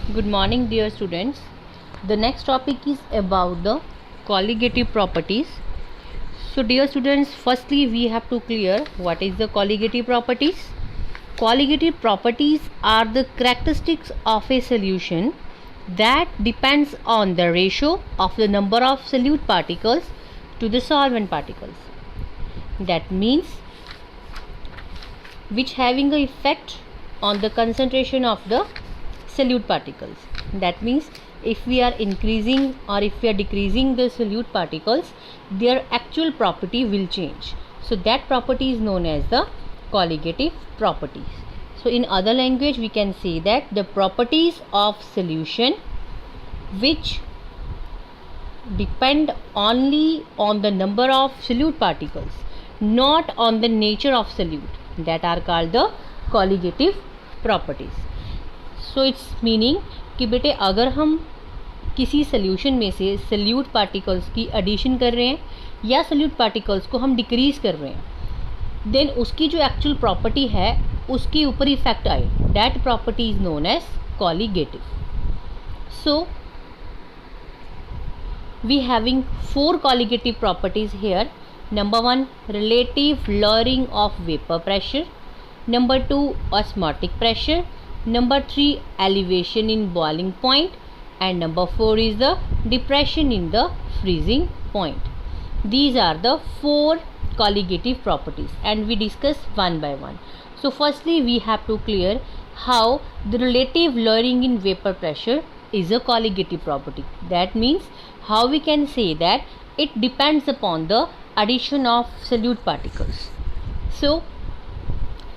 Good morning, dear students. The next topic is about the colligative properties. So, dear students, firstly we have to clear what is the colligative properties. Colligative properties are the characteristics of a solution that depends on the ratio of the number of solute particles to the solvent particles. That means which having an effect on the concentration of the solute particles. That means if we are increasing or if we are decreasing the solute particles, their actual property will change. So that property is known as the colligative properties. So in other language we can say that the properties of solution which depend only on the number of solute particles, not on the nature of solute, that are called the colligative properties. So it's meaning कि बेटे अगर हम किसी solution में से solute particles की addition कर रहे हैं या सोल्यूट पार्टिकल्स को हम डिक्रीज कर रहे हैं, देन उसकी जो एक्चुअल प्रॉपर्टी है उसके ऊपर इफेक्ट आए, that property is known as colligative. So we having 4 colligative properties here. Number 1, relative lowering of vapour pressure. Number 2, osmotic pressure. Number 3, elevation in boiling point, and number 4 is the depression in the freezing point. These are the 4 colligative properties and we discuss one by one. So firstly we have to clear how the relative lowering in vapor pressure is a colligative property. That means how we can say that it depends upon the addition of solute particles. So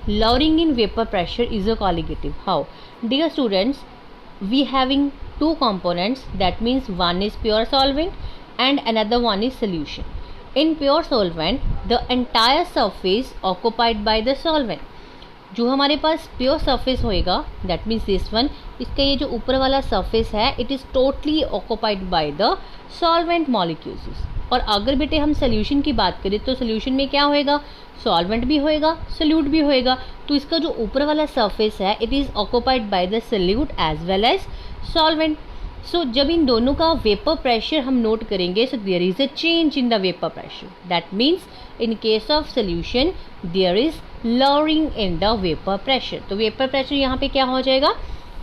lowering in vapor pressure is a colligative. How? Dear students, we having two components, that means one is pure solvent and another one is solution. In pure solvent, the entire surface occupied by the solvent. जो हमारे पास pure surface होएगा, that means this one, इसका ये जो ऊपर वाला surface है it is totally occupied by the solvent molecules. और अगर बेटे हम सोल्यूशन की बात करें तो सोल्यूशन में क्या होएगा, सॉल्वेंट भी होएगा, सोल्यूट भी होएगा. तो इसका जो ऊपर वाला सरफेस है it is occupied by the solute as well as solvent. So जब इन दोनों का वेपर प्रेशर हम नोट करेंगे, so there is a change in the vapour pressure. That means in case of solution there is lowering in the vapour pressure. तो vapour pressure यहाँ पे क्या हो जाएगा,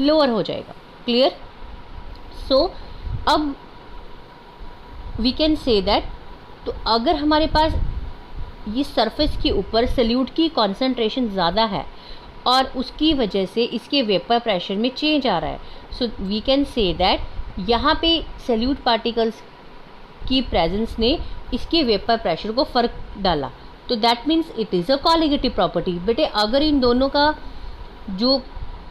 लोअर हो जाएगा. क्लियर? सो अब वी कैन से दैट, तो अगर हमारे पास ये सरफेस के ऊपर सोल्यूट की कॉन्सेंट्रेशन ज़्यादा है और उसकी वजह से इसके वेपर प्रेशर में चेंज आ रहा है, so we can say that यहाँ पे सोल्यूट पार्टिकल्स की प्रेजेंस ने इसके वेपर प्रेशर को फ़र्क डाला. तो that means it is a colligative property. बेटे अगर इन दोनों का जो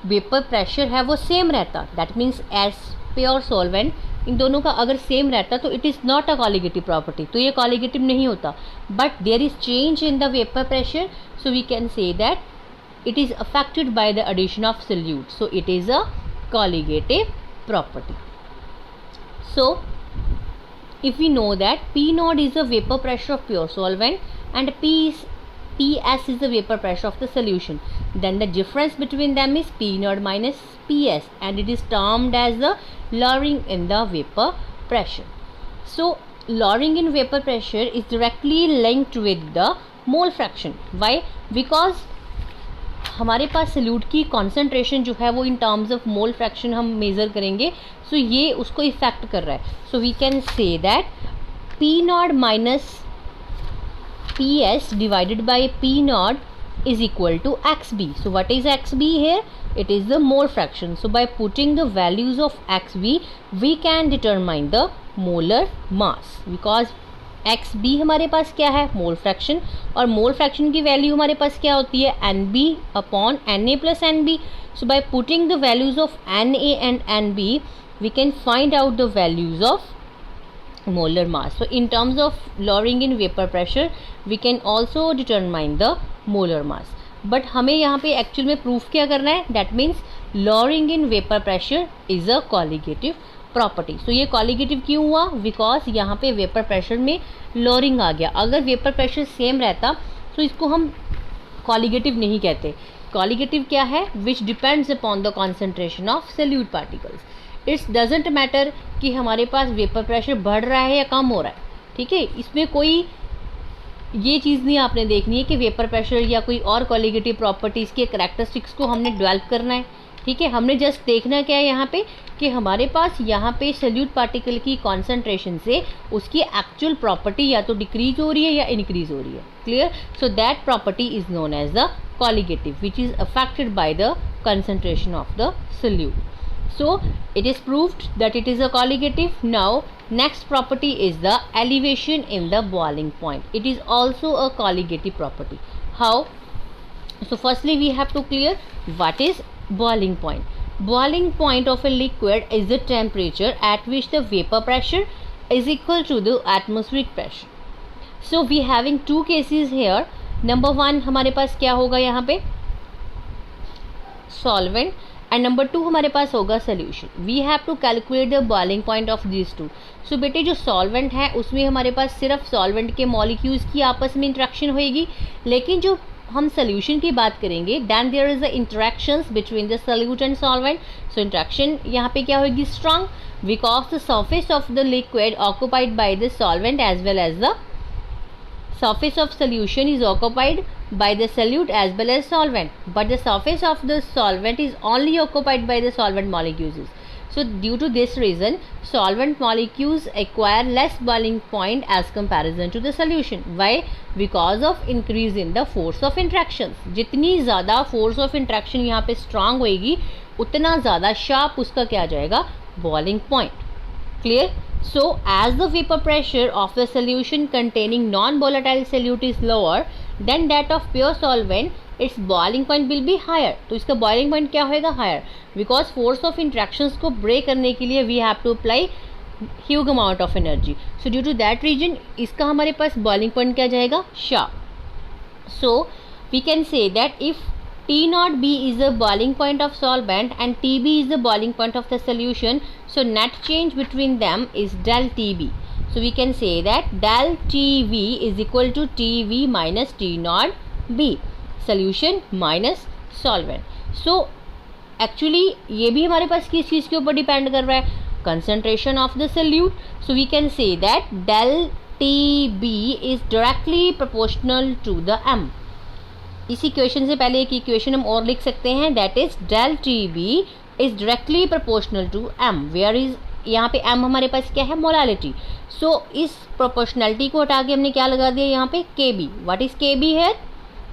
वेपर प्रेशर है वो सेम रहता, that means as pure solvent, इन दोनों का अगर सेम रहता तो it is not a colligative property, तो ये कॉलिगेटिव नहीं होता. But there is change in the vapour pressure, so we can say that it is affected by the addition of solute, so it is a colligative property. So if we know that P naught is the vapor pressure of pure solvent and PS is the vapor pressure of the solution, then the difference between them is P naught minus PS and it is termed as the lowering in the vapor pressure. So lowering in vapor pressure is directly linked with the mole fraction. Why? Because हमारे पास solute की concentration जो है वो in terms of mole fraction हम measure करेंगे, so ये उसको effect कर रहा है. So we can say that P not minus P S divided by P not is equal to X B. So what is X B here? It is the mole fraction. So by putting the values of X B we can determine the molar mass, because X B हमारे पास क्या है, mole fraction, और mole fraction की value हमारे पास क्या होती है, N B upon N A plus N B. So by putting the values of N A and N B we can find out the values of molar mass. So in terms of lowering in vapour pressure we can also determine the molar mass. But हमें यहाँ पे actual में proof क्या करना है, that means lowering in vapour pressure is a colligative property. So ये colligative क्यों हुआ, बिकॉज यहाँ पे वेपर प्रेशर में लोअरिंग आ गया. अगर वेपर प्रेशर सेम रहता तो इसको हम कॉलिगेटिव नहीं कहते. कॉलिगेटिव क्या है? Which depends upon the concentration of solute particles. It's doesn't matter कि हमारे पास वेपर प्रेशर बढ़ रहा है या कम हो रहा है. ठीक है, इसमें कोई ये चीज़ नहीं आपने देखनी है कि वेपर प्रेशर या कोई और कॉलिगेटिव प्रॉपर्टीज़ के करैक्टरिस्टिक्स को हमने डेवलप करना है. ठीक है, हमने जस्ट देखना क्या है यहाँ पे कि हमारे पास यहाँ पे सल्यूट पार्टिकल की कॉन्सेंट्रेशन से उसकी एक्चुअल प्रॉपर्टी या तो डिक्रीज हो रही है या इंक्रीज हो रही है. Clear? So that property is known as the colligative which is affected by the concentration of the solute. So it is proved that it is a colligative. Now next property is the elevation in the boiling point. It is also a colligative property. How? So firstly we have to clear what is boiling point. Boiling point of a liquid is the temperature at which the vapor pressure is equal to the atmospheric pressure. So we having two cases here. Number one हमारे पास क्या होगा यहाँ पे? Solvent. And number 2 हमारे पास होगा solution. We have to calculate the boiling point of this two. So बेटे जो सॉल्वेंट है उसमें हमारे पास सिर्फ सॉल्वेंट के मॉलिक्यूल्स की आपस में इंटरेक्शन होएगी, लेकिन जो हम सोल्यूशन की बात करेंगे then there is the interactions between the solute and solvent. So interaction यहाँ पे क्या होगी? Strong, because the surface of the liquid occupied by the solvent as well as the surface of solution is occupied by the solute as well as solvent, but the surface of the solvent is only occupied by the solvent molecules. So due to this reason solvent molecules acquire less boiling point as comparison to the solution. Why? Because of increase in the force of interactions. जितनी ज़्यादा force of interaction यहाँ पे strong होएगी उतना ज़्यादा sharp उसका क्या आ जाएगा? boiling point. Clear? So as the vapor pressure of the solution containing non-volatile solute is lower than that of pure solvent, its boiling point will be higher. तो इसका boiling point क्या होएगा? higher, because force of interactions को break करने के लिए we have to apply huge amount of energy. So due to that reason इसका हमारे पास boiling point क्या जाएगा? sharp. So we can say that if T naught B is the boiling point of solvent and TB is the boiling point of the solution, so net change between them is del TB. So we can say that del TV is equal to TV minus T naught B, solution minus solvent. So actually ये भी हमारे पास किस चीज़ के ऊपर depend कर रहा है? concentration of the solute. So we can say that del TB is directly proportional to the M. इस इक्वेशन से पहले एक इक्वेशन हम और लिख सकते हैं, that is del T B is directly proportional to M, where is यहाँ पे एम हमारे पास क्या है? मोलालिटी. सो इस प्रोपोर्शनलिटी को हटा के हमने क्या लगा दिया यहाँ पे? K B. What is K B है?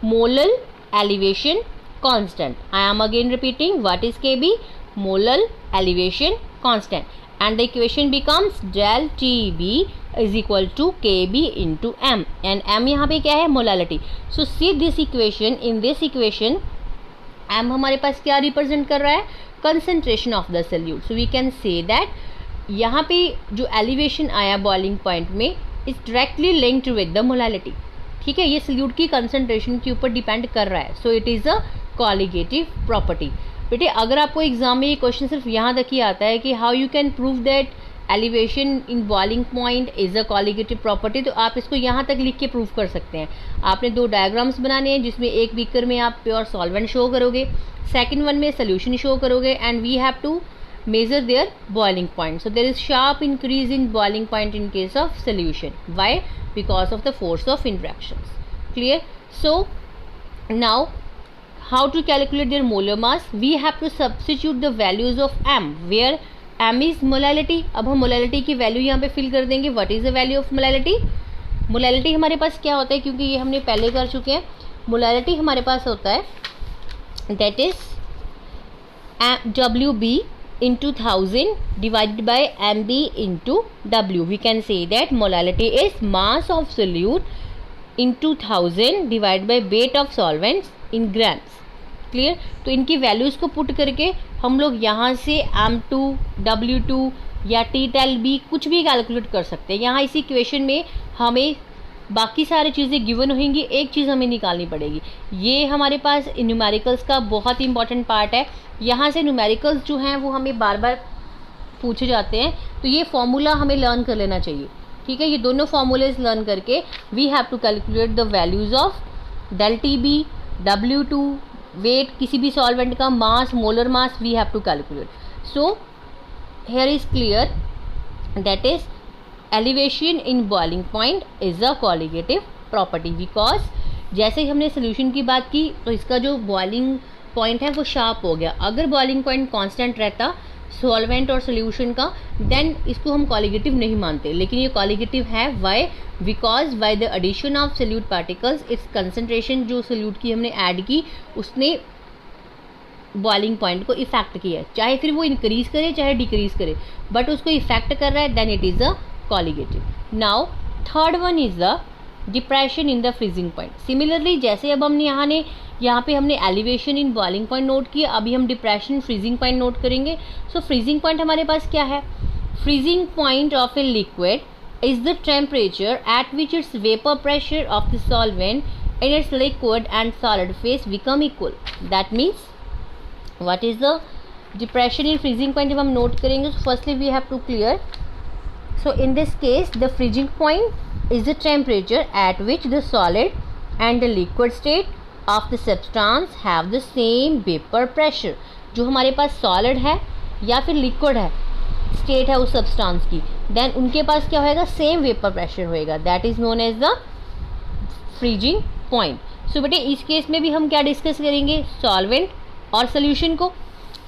Molal elevation constant. I am again repeating, what is K B? Molal elevation constant. and the equation becomes del TB is equal to KB into M, and M यहाँ पे क्या है? Molality. So see this equation, in this equation M हमारे पास क्या represent कर रहा है? concentration of the solute. So we can say that यहाँ पे जो एलिवेशन आया बॉइलिंग पॉइंट में is directly linked with the molality. ठीक है, ये सल्यूट की कंसंट्रेशन के ऊपर डिपेंड कर रहा है. सो it is a colligative property. बेटे अगर आपको एग्जाम में ये क्वेश्चन सिर्फ यहाँ तक ही आता है कि how you can prove that elevation in boiling point is a colligative property, तो आप इसको यहाँ तक लिख के प्रूव कर सकते हैं. आपने 2 डायग्राम्स बनाने हैं जिसमें एक बीकर में आप प्योर सॉल्वेंट शो करोगे, सेकेंड वन में सोल्यूशन शो करोगे, and we have to measure their boiling point. So there is sharp increase in boiling point in case of solution. Why? Because of the force of interactions. Clear? So now how to calculate their molar mass? We have to substitute the values of M, where M is molality. अब हम molality की value यहाँ पे fill कर देंगे. What is the value of molality? Molality हमारे पास क्या होता है, क्योंकि ये हमने पहले कर चुके हैं. Molality हमारे पास होता है that is WB into 1000 divided by MB into W. We can say that molality is mass of solute into 1000 divided by weight of solvents in grams. Clear? तो इनकी वैल्यूज़ को पुट करके हम लोग यहाँ से M2, W2 या T12B कुछ भी कैलकुलेट कर सकते हैं. यहाँ इसी इक्वेशन में हमें बाकी सारी चीज़ें गिवन होंगी, एक चीज़ हमें निकालनी पड़ेगी. ये हमारे पास न्यूमेरिकल्स का बहुत इंपॉर्टेंट पार्ट है. यहाँ से न्यूमेरिकल्स जो हैं वो हमें बार बार पूछे जाते हैं, तो ये फॉर्मूला हमें लर्न कर लेना चाहिए. ठीक है, ये दोनों फॉर्मूलेज लर्न करके we have to calculate the values of del TB, W2, weight किसी भी सॉल्वेंट का, mass, molar mass we have to calculate. So here is clear, that is elevation in boiling point is a colligative property because जैसे ही हमने solution की बात की तो इसका जो बॉइलिंग पॉइंट है वो शार्प हो गया. अगर बॉइलिंग पॉइंट कांस्टेंट रहता सॉल्वेंट और सोल्यूशन का देन इसको हम कॉलिगेटिव नहीं मानते, लेकिन ये कॉलिगेटिव है. Why? Because by the addition of solute particles its concentration जो सोल्यूट की हमने ऐड की उसने बॉइलिंग पॉइंट को इफेक्ट किया है, चाहे फिर वो इंक्रीज करे चाहे डिक्रीज करे, बट उसको इफेक्ट कर रहा है, then it is a colligative. Now third one is the depression in the freezing point. Similarly जैसे अब हमने यहाँ पे हमने elevation in boiling point note किया, अभी हम डिप्रेशन फ्रीजिंग पॉइंट नोट करेंगे. सो फ्रीजिंग पॉइंट हमारे पास क्या है? Freezing point of a liquid is the temperature at which it's vapour pressure of the solvent in its liquid and solid phase become equal. That means what is the depression in freezing point जब हम note करेंगे. so firstly we have to clear, so in this case the freezing point is the temperature at which the solid and the liquid state of the substance have the same vapor pressure. जो हमारे पास solid है या फिर liquid है state है उस substance की, then उनके पास क्या होएगा? same vapor pressure होएगा. that is known as the freezing point. so बेटे इस केस में भी हम क्या डिस्कस करेंगे? solvent और सोल्यूशन को.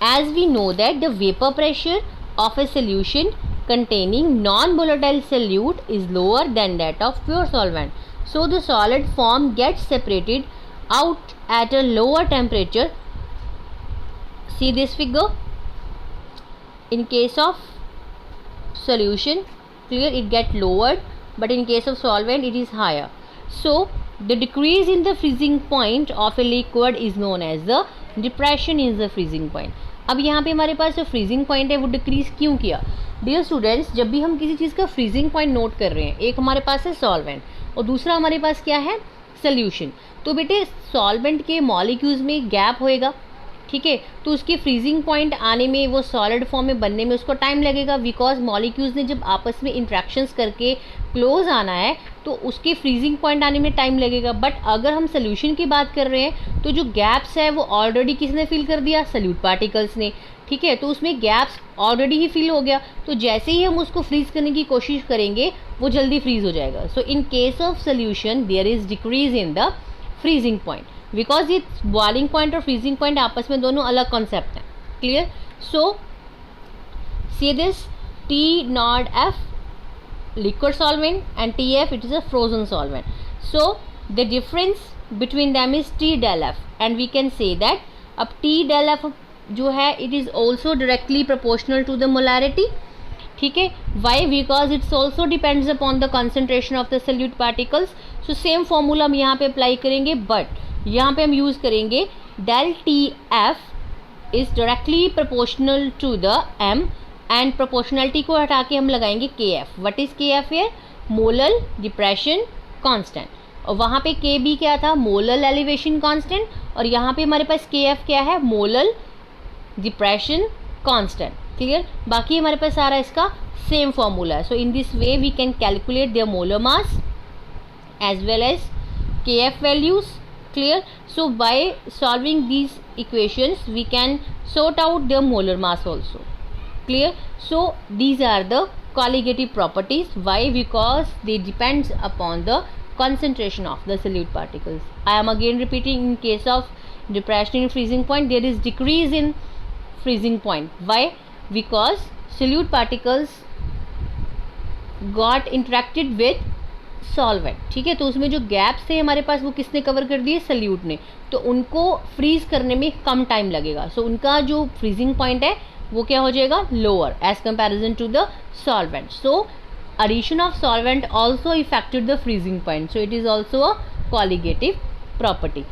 As we know that the vapour pressure of a solution containing non-volatile solute is lower than that of pure solvent. So the solid form gets separated out at a lower temperature. See this figure. In case of solution, clear, it get lowered, but in case of solvent it is higher. So the decrease in the freezing point of a liquid is known as the depression in the freezing point. अब यहाँ पे हमारे पास जो freezing point है वो decrease क्यों किया? Dear students, जब भी हम किसी चीज़ का फ्रीजिंग पॉइंट नोट कर रहे हैं, एक हमारे पास है सॉल्वेंट और दूसरा हमारे पास क्या है? सोल्यूशन. तो बेटे सॉल्वेंट के मॉलिक्यूल्स में गैप होएगा, ठीक है, तो उसके फ्रीजिंग पॉइंट आने में, वो सॉलिड फॉर्म में बनने में उसको टाइम लगेगा, बिकॉज मॉलिक्यूल्स ने जब आपस में इंट्रैक्शंस करके क्लोज आना है तो उसके फ्रीजिंग पॉइंट आने में टाइम लगेगा. बट अगर हम सोल्यूशन की बात कर रहे हैं तो जो गैप्स है वो ऑलरेडी किसने फिल कर दिया? सोल्यूट पार्टिकल्स ने, ठीक है, तो उसमें गैप्स ऑलरेडी ही फिल हो गया, तो जैसे ही हम उसको फ्रीज करने की कोशिश करेंगे वो जल्दी फ्रीज हो जाएगा. So in case of solution there is decrease in the freezing point, because ये बॉइलिंग पॉइंट और फ्रीजिंग पॉइंट आपस में दोनों अलग कॉन्सेप्ट हैं. Clear? So see this T naught F liquid solvent and TF it is a frozen solvent. So the difference between them is T del F, and we can say that अब T del F जो है it is also directly proportional to the molarity. ठीक है, why? Because it's also depends upon the concentration of the solute particles. So same formula हम यहाँ पे apply करेंगे, but यहाँ पे हम यूज़ करेंगे del TF is directly proportional to the M and proportionality को हटा के हम लगाएंगे K F. What is K F है? Molal depression constant. और वहाँ पे के बी क्या था? Molal elevation constant. और यहाँ पे हमारे पास के एफ क्या है? Molal depression constant. क्लियर? बाकी हमारे पास सारा इसका सेम फॉर्मूला है. So in this way we can calculate their molar mass as well as K F values. Clear? So bye solving these equations we can sort out their molar mass also. Clear? So these are the colligative properties. Why? Because they depends upon the concentration of the solute particles. I am again repeating, in case of depression in freezing point there is decrease in freezing point. Why? Because solute particles got interacted with solvent. ठीक है, तो उसमें जो gaps थे हमारे पास वो किसने cover कर दिए? सोल्यूट ने. तो उनको फ्रीज करने में कम टाइम लगेगा. सो उनका जो फ्रीजिंग पॉइंट है वो क्या हो जाएगा? Lower as comparison to the solvent. So addition of solvent also affected the freezing point. So it is also a colligative property.